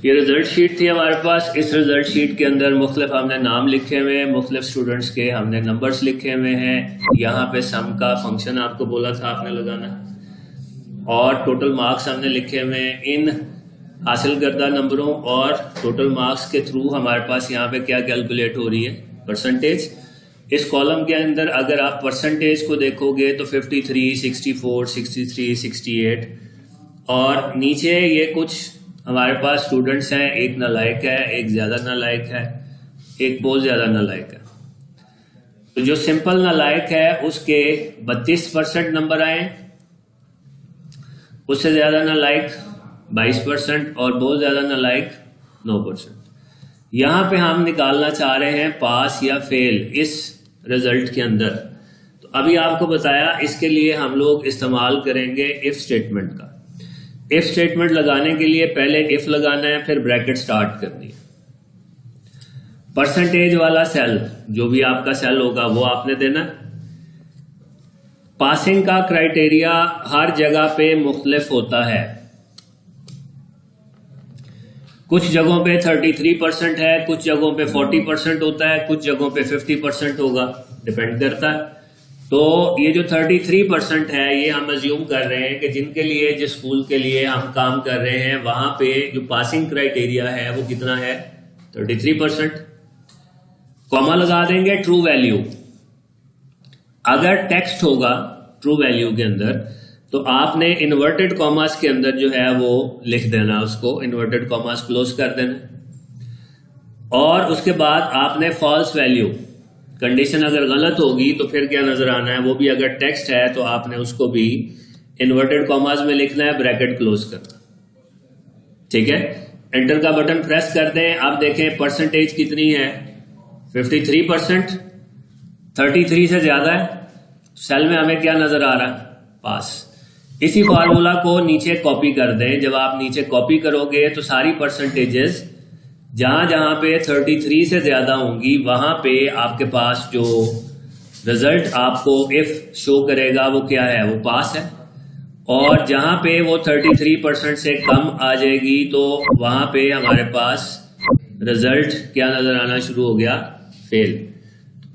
ये result sheet थी हमारे पास। इस रिजल्ट शीट के अंदर मुख्तलिफ हमने नाम लिखे हुए हैं, मुख्तलिफ स्टूडेंट्स के हमने नंबर्स लिखे हुए हैं। यहाँ पे सम का फंक्शन आपको बोला था आपने लगाना, और टोटल मार्क्स हमने लिखे हुए हैं। इन हासिल करदा नंबरों और टोटल मार्क्स के थ्रू हमारे पास यहाँ पे क्या कैलकुलेट हो रही है, परसेंटेज। इस कॉलम के अंदर अगर आप परसेंटेज को देखोगे तो 53, 64, 63, 68, और नीचे ये कुछ हमारे पास स्टूडेंट्स हैं। एक नालायक है, एक ज़्यादा नालायक है, एक बहुत ज़्यादा नालायक है। तो जो सिंपल नालायक है उसके 32% नंबर आए, उससे ज़्यादा नालायक 22% और बहुत ज़्यादा नालायक 9%। यहाँ पे हम निकालना चाह रहे हैं पास या फेल इस रिजल्ट के अंदर। तो अभी आपको बताया, इसके लिए हम लोग इस्तेमाल करेंगे इफ स्टेटमेंट का। इफ स्टेटमेंट लगाने के लिए पहले इफ लगाना है, फिर ब्रैकेट स्टार्ट करनी है। परसेंटेज वाला सेल, जो भी आपका सेल होगा वो आपने देना। पासिंग का क्राइटेरिया हर जगह पे मुख्तलिफ होता है। कुछ जगहों पे 33% है, कुछ जगहों पे 40% होता है, कुछ जगहों पे 50% होगा, डिपेंड करता है। तो ये जो 33% है ये हम अज्यूम कर रहे हैं कि जिनके लिए, जिस स्कूल के लिए हम काम कर रहे हैं वहां पे जो पासिंग क्राइटेरिया है वो कितना है, 33%। कॉमा लगा देंगे ट्रू वैल्यू। अगर टेक्स्ट होगा ट्रू वैल्यू के अंदर तो आपने इन्वर्टेड कॉमास के अंदर जो है वो लिख देना, उसको इन्वर्टेड कॉमास क्लोज कर देना। और उसके बाद आपने फॉल्स वैल्यू, कंडीशन अगर गलत होगी तो फिर क्या नजर आना है, वो भी अगर टेक्स्ट है तो आपने उसको भी इन्वर्टेड कॉमास में लिखना है, ब्रैकेट क्लोज करना। ठीक है, एंटर का बटन प्रेस कर दें। अब देखें परसेंटेज कितनी है, 53%। 33 से ज्यादा है, सेल में हमें क्या नजर आ रहा है, पास। इसी फार्मूला को नीचे कॉपी कर दें। जब आप नीचे कॉपी करोगे तो सारी परसेंटेजेस जहां जहां पे 33 से ज्यादा होंगी वहां पे आपके पास जो रिजल्ट आपको इफ शो करेगा वो क्या है, वो पास है। और जहां पे वो 33% से कम आ जाएगी तो वहां पे हमारे पास रिजल्ट क्या नजर आना शुरू हो गया, फेल।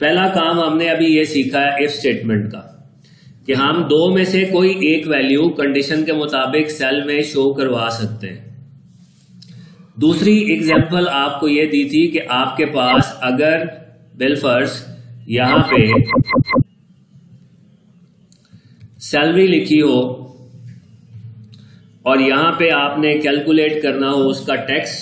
पहला काम हमने अभी ये सीखा है इफ स्टेटमेंट का, कि हम दो में से कोई एक वैल्यू कंडीशन के मुताबिक सेल में शो करवा सकते हैं। दूसरी एग्जांपल आपको ये दी थी कि आपके पास अगर बिलफर्स यहां पे सैलरी लिखी हो और यहां पे आपने कैलकुलेट करना हो उसका टैक्स।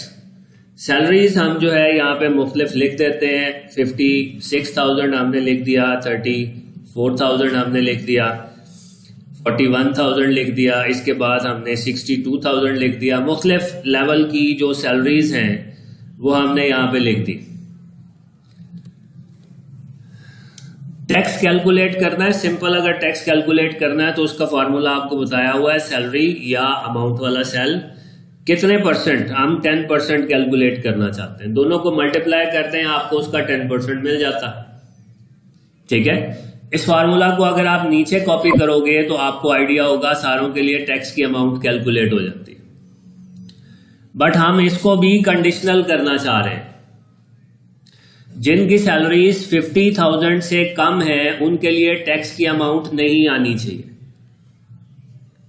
सैलरीज हम जो है यहां पे मुख्तलिफ लिख देते हैं। 56,000 हमने लिख दिया, 34,000 हमने लिख दिया, 41,000 लिख दिया, इसके बाद हमने 62,000 लिख दिया। मुख्तलिफ लेवल की जो सैलरीज हैं वो हमने यहां पे लिख दी। टैक्स कैलकुलेट करना है, सिंपल अगर टैक्स कैलकुलेट करना है तो उसका फार्मूला आपको बताया हुआ है। सैलरी या अमाउंट वाला सेल कितने परसेंट, हम 10% कैलकुलेट करना चाहते हैं, दोनों को मल्टीप्लाई करते हैं, आपको उसका 10% मिल जाता। ठीक है, इस फार्मूला को अगर आप नीचे कॉपी करोगे तो आपको आइडिया होगा, सारों के लिए टैक्स की अमाउंट कैलकुलेट हो जाती है। बट हम इसको भी कंडीशनल करना चाह रहे हैं। जिनकी सैलरीज 50,000 से कम है उनके लिए टैक्स की अमाउंट नहीं आनी चाहिए।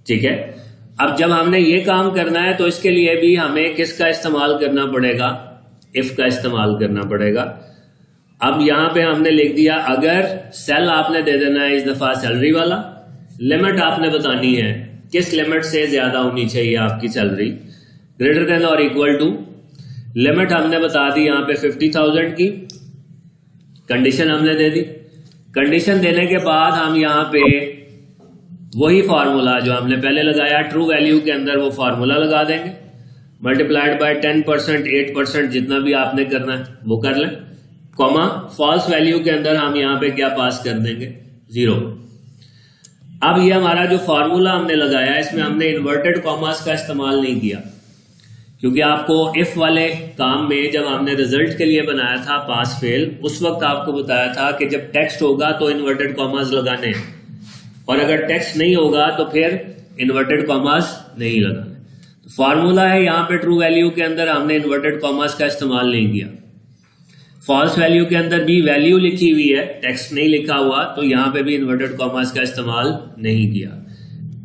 ठीक है, अब जब हमने ये काम करना है तो इसके लिए भी हमें किसका इस्तेमाल करना पड़ेगा, इफ का इस्तेमाल करना पड़ेगा। अब यहां पे हमने लिख दिया, अगर सेल आपने दे देना है इस दफा सैलरी वाला, लिमिट आपने बतानी है किस लिमिट से ज्यादा होनी चाहिए आपकी सैलरी, ग्रेटर देन और इक्वल टू। लिमिट हमने बता दी यहां पे 50,000 की, कंडीशन हमने दे दी। कंडीशन देने के बाद हम यहां पे वही फार्मूला जो हमने पहले लगाया ट्रू वैल्यू के अंदर वो फार्मूला लगा देंगे, मल्टीप्लाइड बाय 10%, 8%, जितना भी आपने करना है वो कर लें, कॉमा फॉल्स वैल्यू के अंदर हम यहां पे क्या पास कर देंगे, 0। अब ये हमारा जो फार्मूला हमने लगाया इसमें हमने इन्वर्टेड कॉमास का इस्तेमाल नहीं किया, क्योंकि आपको इफ वाले काम में जब हमने रिजल्ट के लिए बनाया था पास फेल, उस वक्त आपको बताया था कि जब टेक्स्ट होगा तो इन्वर्टेड कॉमास लगाने हैं और अगर टेक्स्ट नहीं होगा तो फिर इन्वर्टेड कॉमास नहीं लगाने। तो फार्मूला है यहाँ पे ट्रू वैल्यू के अंदर हमने इन्वर्टेड कॉमास का इस्तेमाल नहीं किया, फॉल्स वैल्यू के अंदर भी वैल्यू लिखी हुई है, टेक्स्ट नहीं लिखा हुआ, तो यहां पे भी इन्वर्टेड कॉमास का इस्तेमाल नहीं किया।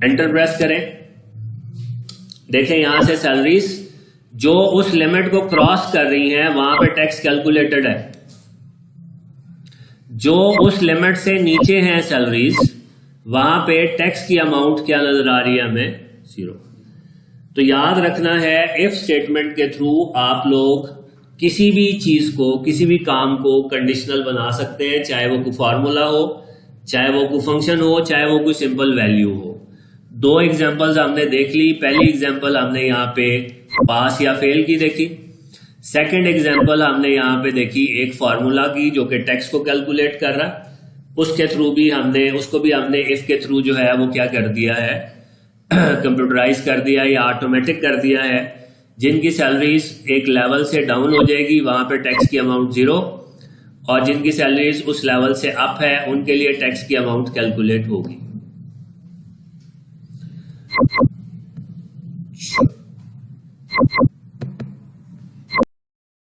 एंटर प्रेस करें, देखें यहां से सैलरीज जो उस लिमिट को क्रॉस कर रही हैं वहां पे टैक्स कैलकुलेटेड है, जो उस लिमिट से नीचे हैं सैलरीज वहां पे टैक्स की अमाउंट क्या नजर आ रही है हमें, 0। तो याद रखना है इफ स्टेटमेंट के थ्रू आप लोग किसी भी चीज को, किसी भी काम को कंडीशनल बना सकते हैं, चाहे वो कोई फार्मूला हो, चाहे वो कोई फंक्शन हो, चाहे वो कोई सिंपल वैल्यू हो। 2 एग्जांपल्स हमने देख ली। पहली एग्जांपल हमने यहाँ पे पास या फेल की देखी, सेकंड एग्जांपल हमने यहाँ पे देखी एक फार्मूला की जो कि टैक्स को कैलकुलेट कर रहा है, उसके थ्रू भी हमने इफ के थ्रू जो है वो क्या कर दिया है, कंप्यूटराइज कर दिया या ऑटोमेटिक कर दिया है। जिनकी सैलरीज एक लेवल से डाउन हो जाएगी वहां पे टैक्स की अमाउंट 0, और जिनकी सैलरीज उस लेवल से अप है उनके लिए टैक्स की अमाउंट कैलकुलेट होगी।